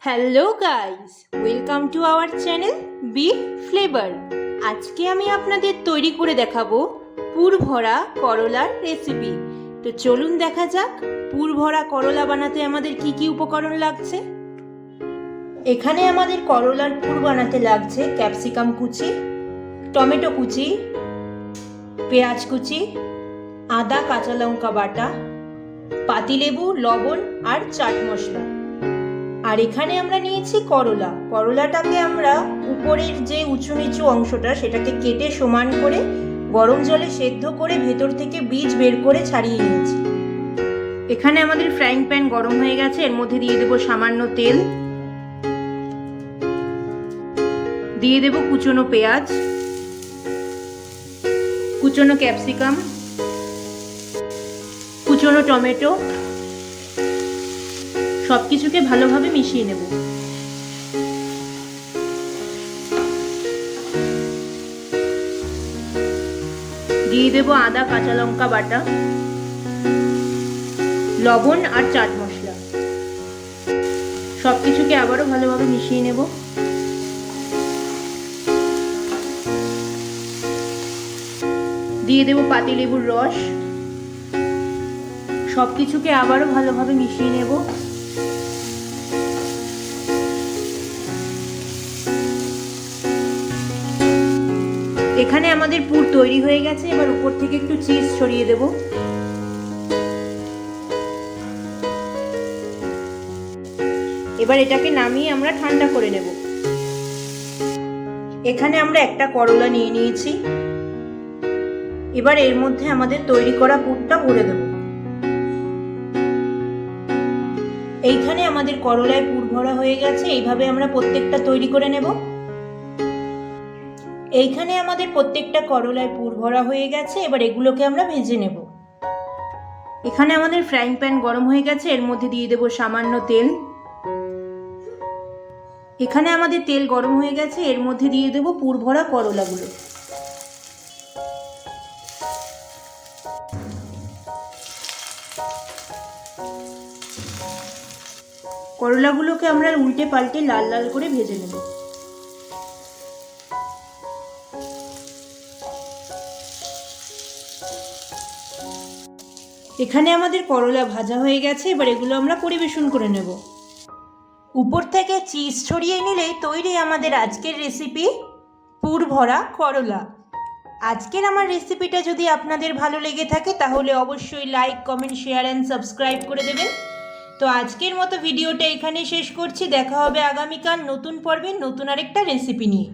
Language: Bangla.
Hello guys, welcome to our channel B Flavour. আজকে আমি আপনাদের তৈরি করে দেখাবো পুর ভরা করলার রেসিপি। তো চলুন দেখা যাক পুর ভরা করলা বানাতে আমাদের কি কি উপকরণ লাগছে। এখানে আমাদের করলার পুর বানাতে লাগছে ক্যাপসিকাম কুচি, টমেটো কুচি, পেঁয়াজ কুচি, আদা কাঁচা লঙ্কা বাটা, পাতিলেবু, লবণ আর চাট মশলা। আর এখানে আমরা নিয়েছি করলাটাকে আমরা উপরের যে উঁচু নিচু অংশটা সেটাকে কেটে সমান করে গরম জলে সেদ্ধ করে ভেতর থেকে বীজ বের করে ছাড়িয়ে নিয়েছি। এখানে আমাদের ফ্রাইং প্যান গরম হয়ে গেছে, এর মধ্যে দিয়ে দেব সামান্য তেল, দিয়ে দেব কুচনো পেঁয়াজ, কুচনো ক্যাপসিকাম, কুচনো টমেটো, সবকিছুকে ভালোভাবে মিশিয়ে নেব। দিয়ে দেব আদা কাঁচা লঙ্কা বাটা, লবণ আর চাট মশলা, সবকিছুকে আবারও ভালোভাবে মিশিয়ে নেব। দিয়ে দেব পাতিলেবুর রস, সবকিছুকে আবারও ভালোভাবে মিশিয়ে নেব। এখানে আমাদের পুর তৈরি হয়ে গেছে, এবার উপর থেকে একটু চিজ ছড়িয়ে দেব। এবার এটাকে নামিয়ে আমরা ঠান্ডা করে নেব। এখানে আমরা একটা করলা নিয়ে নিয়েছি, এবার এর মধ্যে আমাদের তৈরি করা পুরটা ভরে দেব। এইখানে আমাদের করলায় পুর ভরা হয়ে গেছে, এইভাবে আমরা প্রত্যেকটা তৈরি করে নেব। এইখানে আমাদের প্রত্যেকটা করলায় পুর ভরা হয়ে গেছে, এবার এগুলোকে আমরা ভেজে নেব। এখানে আমাদের ফ্রাইং প্যান গরম হয়ে গেছে, এর মধ্যে দিয়ে দেব সামান্য তেল। এখানে আমাদের তেল গরম হয়ে গেছে, এর মধ্যে দিয়ে দেব পুর ভরা করলাগুলো। করলাগুলোকে আমরা উল্টে পাল্টে লাল লাল করে ভেজে নেব। এখানে আমাদের করলা ভাজা হয়ে গেছে, এবার এগুলো আমরা পরিবেশন করে নেব। উপর থেকে চিজ ছড়িয়ে নিলেই তৈরি আমাদের আজকের রেসিপি পুর ভরা করলা। আজকের আমার রেসিপিটা যদি আপনাদের ভালো লেগে থাকে তাহলে অবশ্যই like, comment, share and subscribe করে দেবেন। তো আজকের মতো ভিডিওটা এখানে শেষ করছি, দেখা হবে আগামীকাল নতুন পর্বে নতুন আরেকটা রেসিপি নিয়ে।